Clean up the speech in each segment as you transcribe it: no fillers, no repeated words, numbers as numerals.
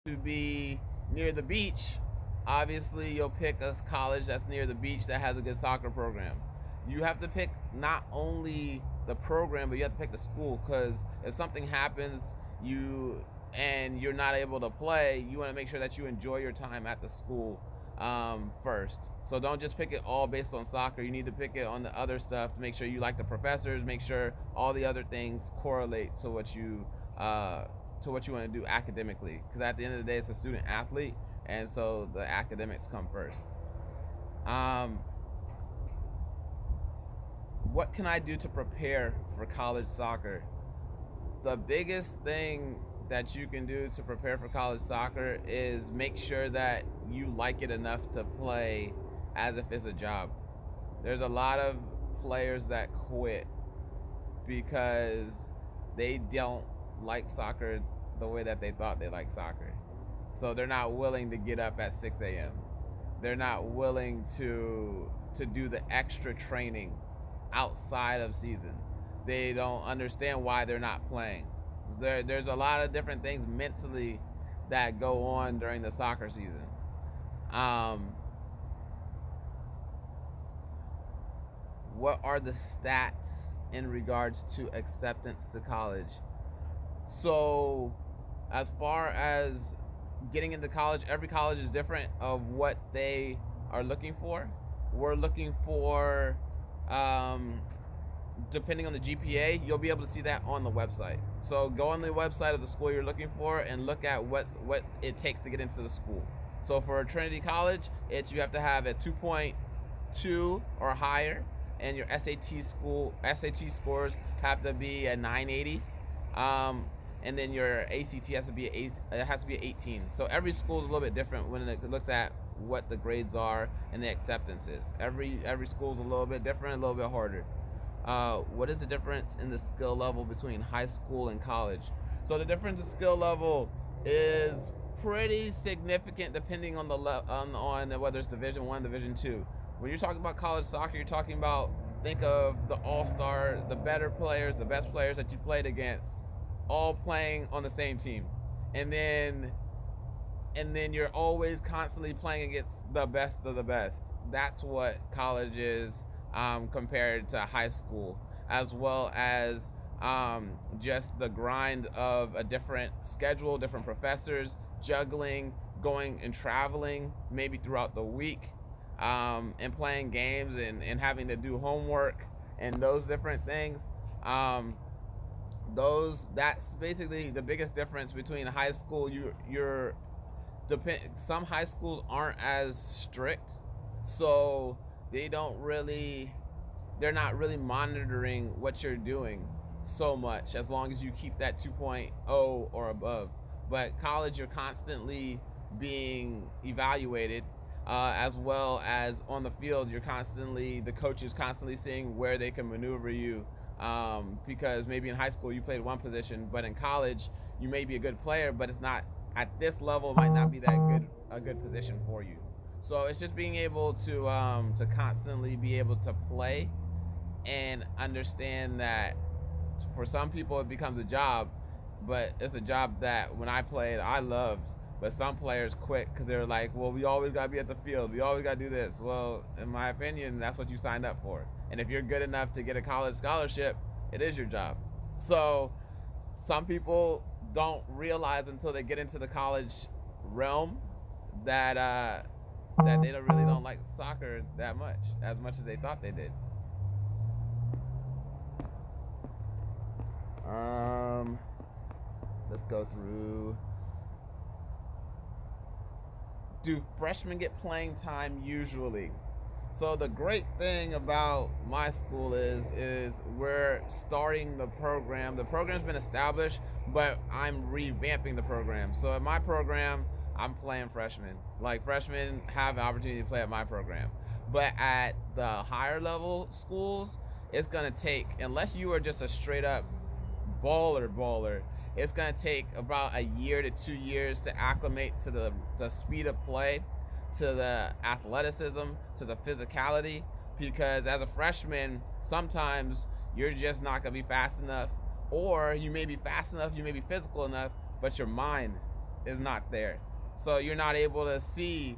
to be near the beach, obviously you'll pick a college that's near the beach that has a good soccer program. You have to pick not only the program, but you have to pick the school, because if something happens, you're not able to play, you want to make sure that you enjoy your time at the school first. So don't just pick it all based on soccer. You need to pick it on the other stuff to make sure you like the professors, make sure all the other things correlate to what you want to do academically. Because at the end of the day, it's a student athlete, and so the academics come first. Um, what can I do to prepare for college soccer? The biggest thing that you can do to prepare for college soccer is make sure that you like it enough to play as if it's a job. There's a lot of players that quit because they don't like soccer the way that they thought they liked soccer. So they're not willing to get up at 6 a.m. They're not willing to do the extra training outside of season. They don't understand why they're not playing. There's a lot of different things mentally that go on during the soccer season. What are the stats in regards to acceptance to college? So, as far as getting into college, every college is different of what they are looking for. We're looking for, depending on the GPA, you'll be able to see that on the website. So go on the website of the school you're looking for and look at what it takes to get into the school. So for Trinity College, you have to have a 2.2 or higher, and your SAT scores have to be a 980. And then your ACT has to be it has to be 18. So every school is a little bit different when it looks at what the grades are and the acceptance is. Every school is a little bit different, a little bit harder. What is the difference in the skill level between high school and college? So the difference in skill level is pretty significant depending on on whether it's Division 1, Division 2. When you're talking about college soccer, you're talking about, think of the all-star, the better players, the best players that you played against, all playing on the same team. And then you're always constantly playing against the best of the best. That's what college is, compared to high school, as well as just the grind of a different schedule, different professors, juggling, going and traveling maybe throughout the week, and playing games and having to do homework and those different things. That's basically the biggest difference between high school. Some high schools aren't as strict, so they're not really monitoring what you're doing so much, as long as you keep that 2.0 or above. But college, you're constantly being evaluated, as well as on the field, the coach is constantly seeing where they can maneuver you, because maybe in high school you played one position, but in college you may be a good player, but it's not at this level, might not be a good position for you. So it's just being able to constantly be able to play and understand that for some people it becomes a job, but it's a job that when I played I loved. But some players quit because they're like, well, we always got to be at the field. We always got to do this. Well, in my opinion, that's what you signed up for. And if you're good enough to get a college scholarship, it is your job. So some people don't realize until they get into the college realm that they don't like soccer that much, as much as they thought they did. Let's go through. Do freshmen get playing time usually? So the great thing about my school is we're starting the program. The program's been established, but I'm revamping the program. So at my program, I'm playing freshmen. Like, freshmen have an opportunity to play at my program. But at the higher level schools, it's gonna take, unless you are just a straight up baller, it's going to take about a year to 2 years to acclimate to the speed of play, to the athleticism, to the physicality. Because as a freshman, sometimes you're just not going to be fast enough, or you may be fast enough, you may be physical enough, but your mind is not there. So you're not able to see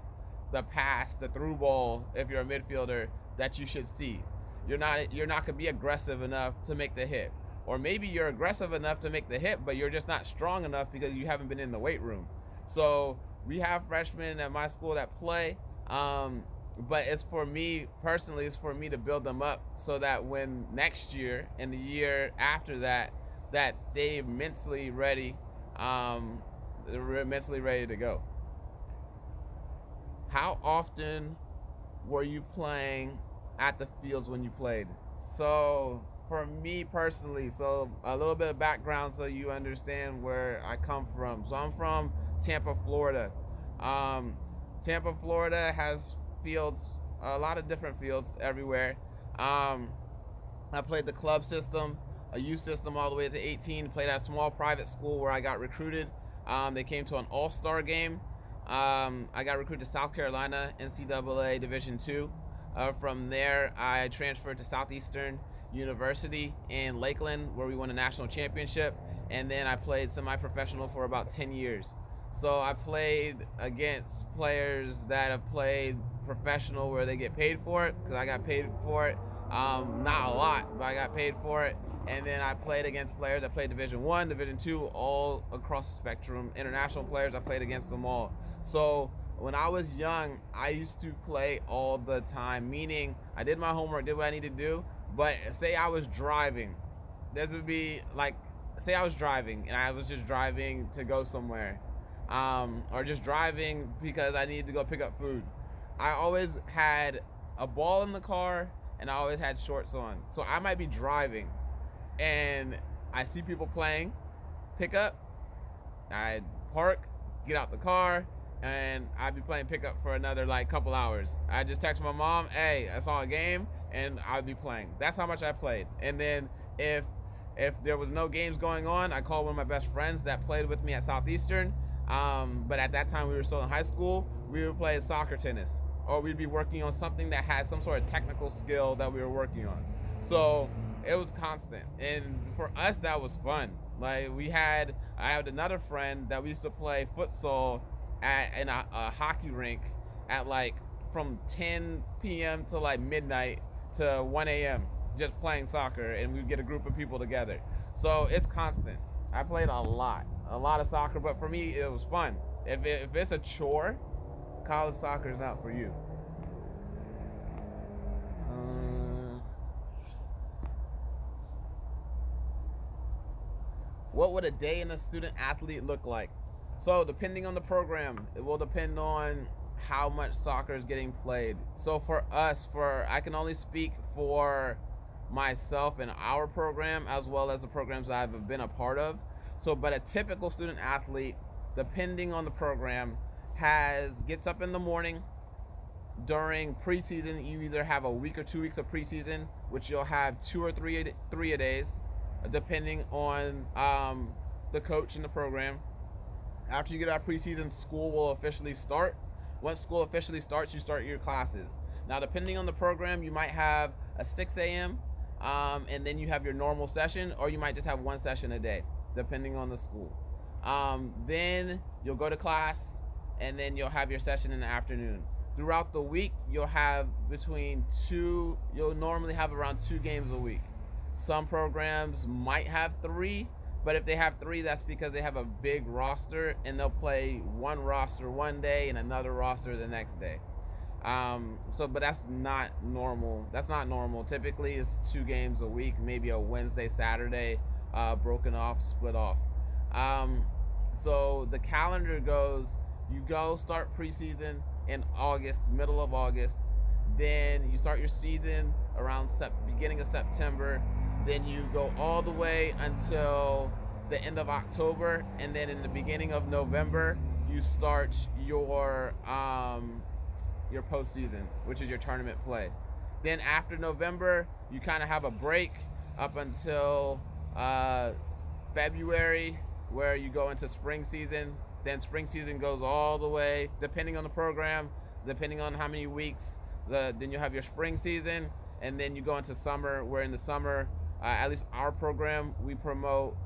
the pass, the through ball, if you're a midfielder, that you should see. You're not gonna be aggressive enough to make the hit. Or maybe you're aggressive enough to make the hit, but you're just not strong enough because you haven't been in the weight room. So we have freshmen at my school that play, but it's for me personally, it's for me to build them up so that when next year and the year after that, that they're mentally ready, they're mentally ready to go. How often were you playing at the fields when you played? So for me personally, so a little bit of background so you understand where I come from. So I'm from Tampa, Florida. Um, Tampa, Florida has fields, a lot of different fields everywhere. Um, I played the club system, a youth system all the way to 18. Played at a small private school where I got recruited. They came to an all-star game. I got recruited to South Carolina NCAA Division II. From there, I transferred to Southeastern University in Lakeland, where we won a national championship. And then I played semi-professional for about 10 years. So I played against players that have played professional where they get paid for it, because I got paid for it. Not a lot, but I got paid for it. And then I played against players that played Division I, Division II, all across the spectrum. International players, I played against them all. So when I was young, I used to play all the time, meaning I did my homework, did what I needed to do. But say I was driving, this would be like, say I was driving and I was just driving to go somewhere, or just driving because I needed to go pick up food. I always had a ball in the car and I always had shorts on. So I might be driving and I see people playing pickup. I'd park, get out the car, and I'd be playing pickup for another like couple hours. I just text my mom, hey, I saw a game, and I'd be playing. That's how much I played. And then if there was no games going on, I called one of my best friends that played with me at Southeastern. But at that time we were still in high school. We would play soccer, tennis, or we'd be working on something that had some sort of technical skill that we were working on. So it was constant, and for us that was fun. Like I had another friend that we used to play futsal in a hockey rink at like from 10 p.m. to like midnight to 1 a.m. just playing soccer, and we'd get a group of people together. So it's constant. I played a lot of soccer, but for me it was fun. If it's a chore, college soccer is not for you. What would a day in a student athlete look like? So depending on the program, it will depend on how much soccer is getting played. So for us, I can only speak for myself and our program as well as the programs I've been a part of. So, but a typical student athlete, depending on the program, gets up in the morning. During preseason, you either have a week or 2 weeks of preseason, which you'll have two or three a days, depending on the coach and the program. After you get out of preseason, school will officially start. Once school officially starts, you start your classes. Now, depending on the program, you might have a 6 a.m. And then you have your normal session, or you might just have one session a day, depending on the school. Then you'll go to class, and then you'll have your session in the afternoon. Throughout the week, you'll normally have around 2 games a week. Some programs might have 3, but if they have 3, that's because they have a big roster, and they'll play one roster one day and another roster the next day. But that's not normal. That's not normal. Typically, it's 2 games a week, maybe a Wednesday, Saturday, broken off, split off. So the calendar goes, you go start preseason in August, middle of August. Then you start your season around beginning of September. Then you go all the way until the end of October, and then in the beginning of November, you start your postseason, which is your tournament play. Then after November, you kind of have a break up until February, where you go into spring season. Then spring season goes all the way, depending on the program, depending on how many weeks. Then you have your spring season, and then you go into summer, where in the summer, at least our program, we promote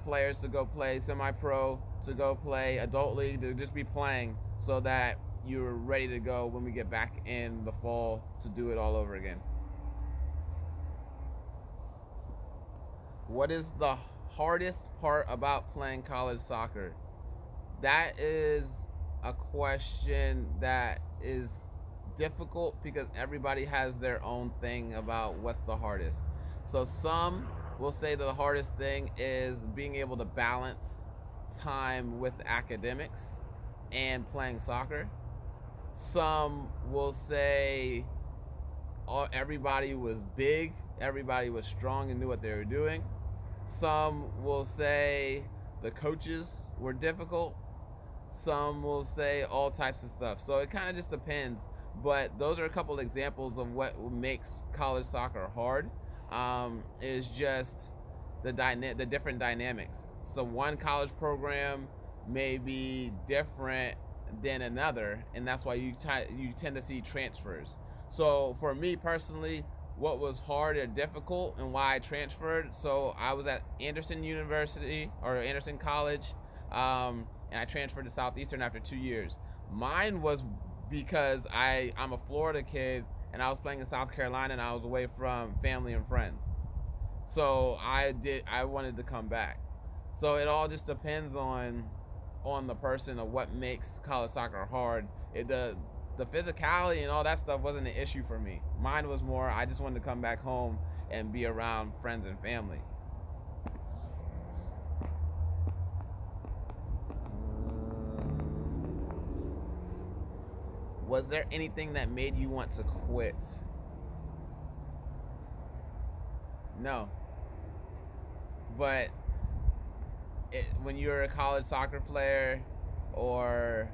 players to go play semi-pro, to go play adult league, to just be playing so that you're ready to go when we get back in the fall to do it all over again. What is the hardest part about playing college soccer? That is a question that is difficult because everybody has their own thing about what's the hardest. So some will say that the hardest thing is being able to balance time with academics and playing soccer. Some will say everybody was big, everybody was strong and knew what they were doing. Some will say the coaches were difficult. Some will say all types of stuff. So it kind of just depends. But those are a couple examples of what makes college soccer hard. Is just the different dynamics. So one college program may be different than another, and that's why you tend to see transfers. So for me personally, what was hard or difficult and why I transferred. So I was at Anderson University or Anderson College, and I transferred to Southeastern after 2 years. Mine was because I'm a Florida kid and I was playing in South Carolina and I was away from family and friends. So I wanted to come back. So it all just depends on the person of what makes college soccer hard. The physicality and all that stuff wasn't an issue for me. Mine was more I just wanted to come back home and be around friends and family. Was there anything that made you want to quit? No. But when you're a college soccer player or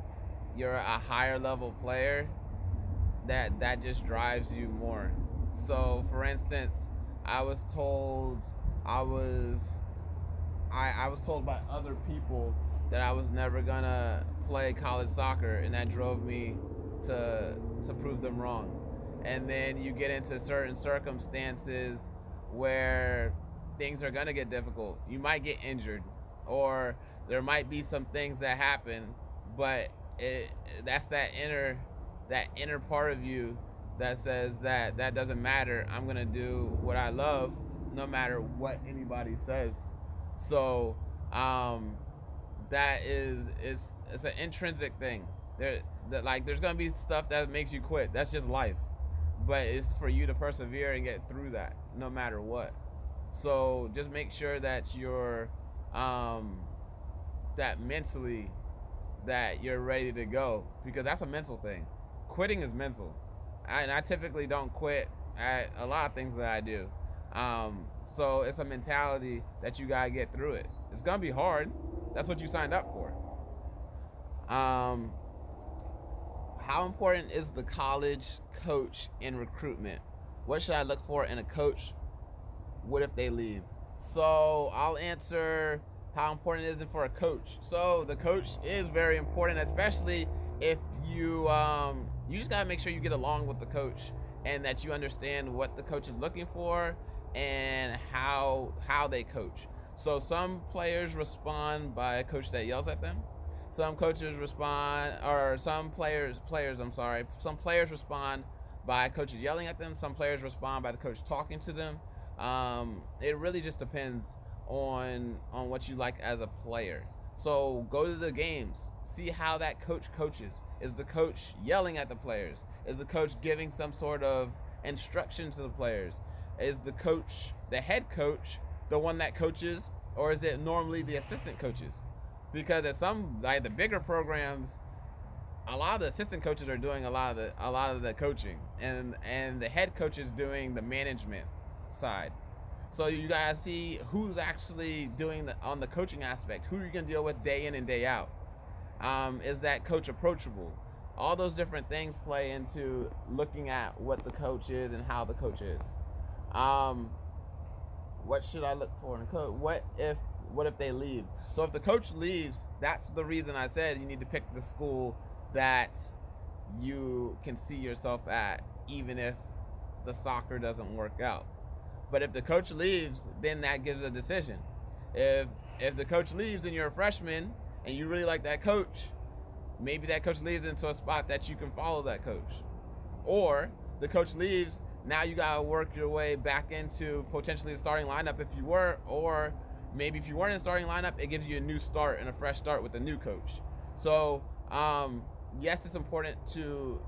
you're a higher level player, that just drives you more. So for instance, I was told by other people that I was never gonna play college soccer, and that drove me to prove them wrong. And then you get into certain circumstances where things are gonna get difficult. You might get injured, or there might be some things that happen, but that's that inner part of you that says that doesn't matter. I'm gonna do what I love, no matter what anybody says. So that is it's an intrinsic thing. There's gonna be stuff that makes you quit. That's just life. But it's for you to persevere and get through that, no matter what. So just make sure that you're that mentally that you're ready to go, because that's a mental thing. Quitting is mental. I typically don't quit at a lot of things that I do. So it's a mentality that you gotta get through it. It's gonna be hard. That's what you signed up for. How important is the college coach in recruitment? What should I look for in a coach? What if they leave? So I'll answer how important is it for a coach. So the coach is very important, especially if you just gotta make sure you get along with the coach and that you understand what the coach is looking for and how they coach. So some players respond by a coach that yells at them. Some coaches respond, or some players respond by coaches yelling at them. Some players respond by the coach talking to them. It really just depends on what you like as a player. So go to the games, see how that coach coaches. Is the coach yelling at the players? Is the coach giving some sort of instruction to the players? Is the head coach, the one that coaches, or is it normally the assistant coaches? Because at some, like the bigger programs, a lot of the assistant coaches are doing a lot of the coaching, and the head coach is doing the management side. So you guys see who's actually doing on the coaching aspect. Who are you gonna deal with day in and day out? Is that coach approachable? All those different things play into looking at what the coach is and how the coach is. What should I look for in a coach? What if they leave? So if the coach leaves, that's the reason I said you need to pick the school that you can see yourself at, even if the soccer doesn't work out. But if the coach leaves, then that gives a decision. If the coach leaves and you're a freshman and you really like that coach, maybe that coach leaves into a spot that you can follow that coach. Or the coach leaves, now you gotta work your way back into potentially the starting lineup if you were, or maybe if you weren't in the starting lineup, it gives you a new start and a fresh start with the new coach. So yes, it's important to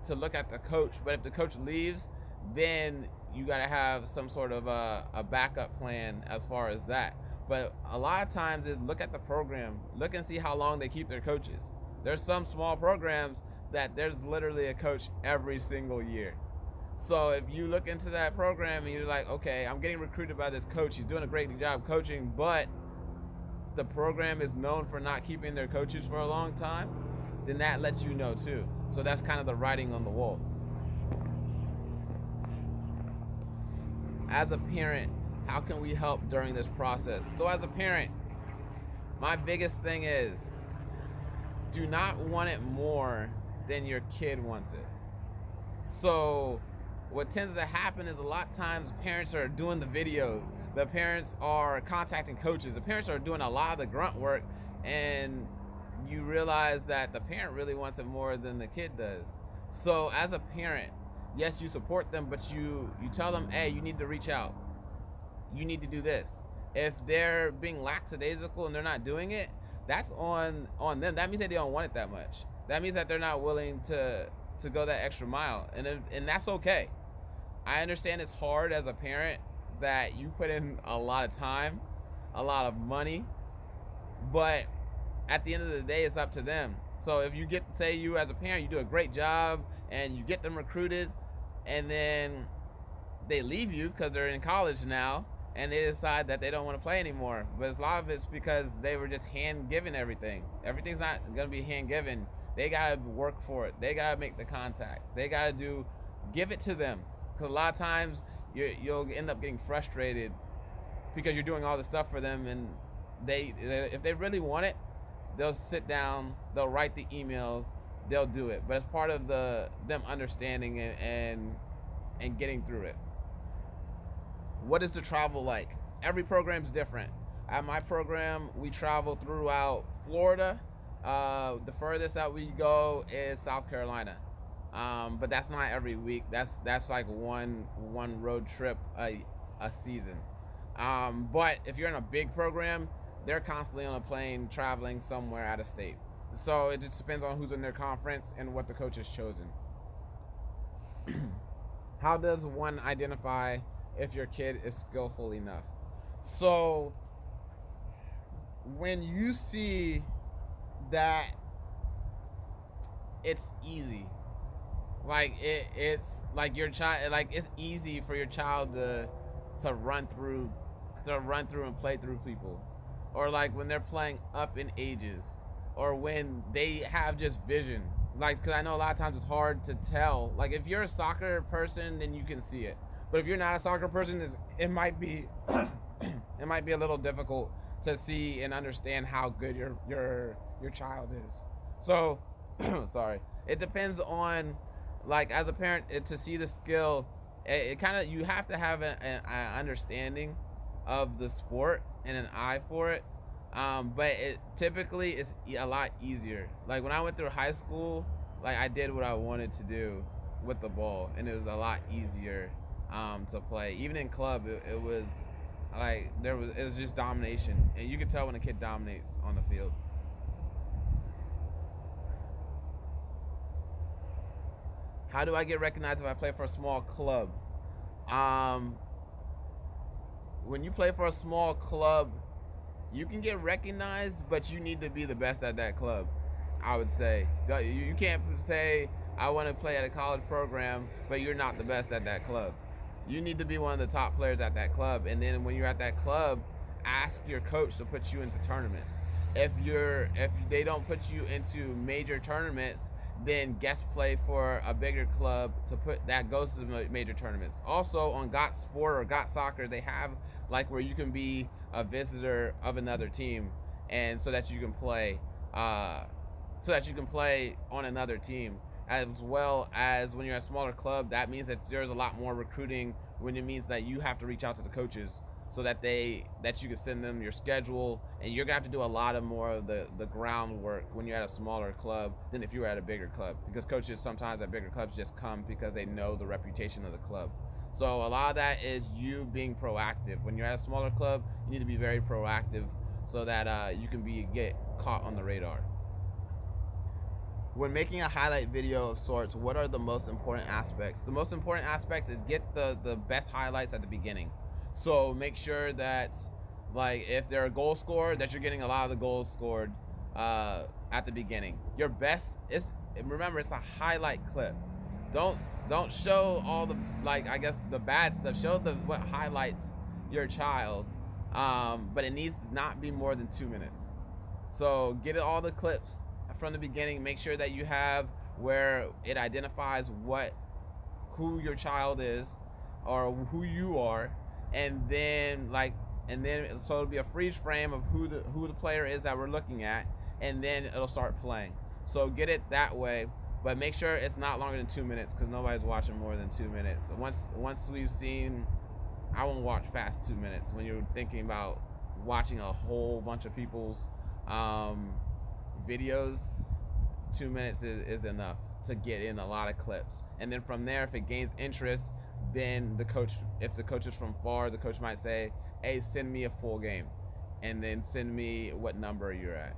look at the coach, but if the coach leaves, then you gotta have some sort of a backup plan as far as that. But a lot of times is look at the program, look and see how long they keep their coaches. There's some small programs that there's literally a coach every single year. So if you look into that program and you're like, okay, I'm getting recruited by this coach, he's doing a great job coaching, but the program is known for not keeping their coaches for a long time, then that lets you know too. So that's kind of the writing on the wall. As a parent, how can we help during this process? So as a parent, my biggest thing is do not want it more than your kid wants it. So what tends to happen is a lot of times parents are doing the videos, the parents are contacting coaches, the parents are doing a lot of the grunt work, and you realize that the parent really wants it more than the kid does. So as a parent, yes, you support them, but you tell them, hey, you need to reach out. You need to do this. If they're being lackadaisical and they're not doing it, that's on them. That means that they don't want it that much. That means that they're not willing to go that extra mile, and that's okay. I understand it's hard as a parent that you put in a lot of time, a lot of money, but at the end of the day, it's up to them. So if you say you as a parent, you do a great job and you get them recruited, and then they leave you because they're in college now and they decide that they don't want to play anymore. But a lot of it's because they were just hand given everything. Everything's not going to be hand given. They got to work for it. They got to make the contact. They got to give it to them. Because a lot of times you'll end up getting frustrated because you're doing all the stuff for them, and if they really want it, they'll sit down, they'll write the emails, they'll do it. But it's part of them understanding and getting through it. What is the travel like? Every program's different. At my program, we travel throughout Florida. The furthest that we go is South Carolina. But that's not every week. That's like one road trip a season. But if you're in a big program, they're constantly on a plane traveling somewhere out of state. So it just depends on who's in their conference and what the coach has chosen. How does one identify if your kid is skillful enough? So when you see that it's easy, like it's like your child, like it's easy for your child to run through and play through people, or like when they're playing up in ages, or when they have just vision. Like, because I know a lot of times it's hard to tell. Like, if you're a soccer person, then you can see it. But if you're not a soccer person, it might be it might be a little difficult to see and understand how good your child is. So, sorry. It depends on, like, as a parent, to see the skill. It kind of, you have to have an understanding of the sport and an eye for it. But it typically is a lot easier. Like when I went through high school, like I did what I wanted to do with the ball, and it was a lot easier to play. Even in club, it was like it was just domination, and you can tell when a kid dominates on the field. How do I get recognized if I play for a small club? When you play for a small club, you can get recognized, but you need to be the best at that club, I would say. You can't say, I want to play at a college program, but you're not the best at that club. You need to be one of the top players at that club. And then when you're at that club, ask your coach to put you into tournaments. If they don't put you into major tournaments, then guest play for a bigger club that goes to the major tournaments. Also on Got Sport or Got Soccer, they have like where you can be a visitor of another team, and so that you can play on another team. As well as when you're a smaller club, that means that there's a lot more recruiting, when it means that you have to reach out to the coaches so that you can send them your schedule, and you're gonna have to do a lot of more of the groundwork when you're at a smaller club than if you were at a bigger club, because coaches sometimes at bigger clubs just come because they know the reputation of the club. So a lot of that is you being proactive. When you're at a smaller club, you need to be very proactive so that you can get caught on the radar. When making a highlight video of sorts, what are the most important aspects? The most important aspects is get the best highlights at the beginning. So make sure that, like, if they're a goal scorer, that you're getting a lot of the goals scored at the beginning. Your best is, remember, it's a highlight clip. Don't show all the, like, I guess the bad stuff. Show what highlights your child, but it needs to not be more than 2 minutes. So get all the clips from the beginning. Make sure that you have where it identifies who your child is or who you are, and then so it'll be a freeze frame of who the player is that we're looking at, and then it'll start playing. So get it that way, but make sure it's not longer than 2 minutes, because nobody's watching more than 2 minutes. Once we've seen, I won't watch past 2 minutes. When you're thinking about watching a whole bunch of people's videos, 2 minutes is enough to get in a lot of clips. And then from there, if it gains interest, then if the coach is from far, the coach might say, hey, send me a full game, and then send me what number you're at,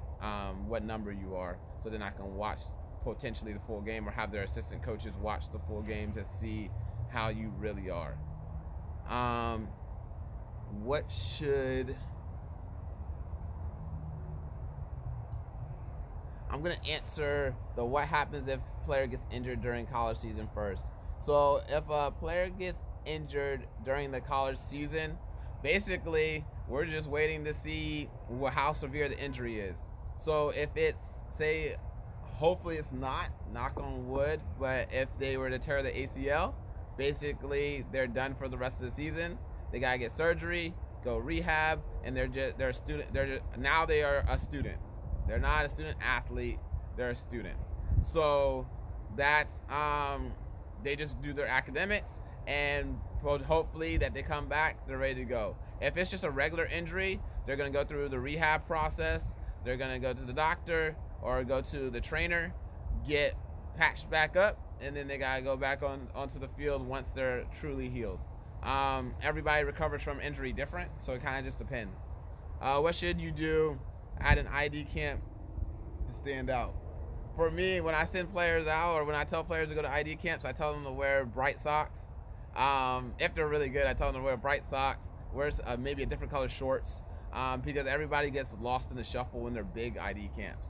what number you are, so then I can watch potentially the full game, or have their assistant coaches watch the full game to see how you really are. I'm gonna answer the what happens if player gets injured during college season first. So if a player gets injured during the college season, basically we're just waiting to see how severe the injury is. So if it's, say, hopefully it's not, knock on wood, but if they were to tear the ACL, basically they're done for the rest of the season. They gotta get surgery, go rehab, and they're a student. Now they are a student. They're not a student athlete, they're a student. So that's they just do their academics, and hopefully that they come back, they're ready to go. If it's just a regular injury, they're gonna go through the rehab process. They're gonna go to the doctor or go to the trainer, get patched back up, and then they gotta go back onto the field once they're truly healed. Everybody recovers from injury different, so it kind of just depends. What should you do at an ID camp to stand out? For me, when I send players out, or when I tell players to go to ID camps, I tell them to wear bright socks. If they're really good, I tell them to wear bright socks, wear maybe a different color shorts, because everybody gets lost in the shuffle when they're big ID camps.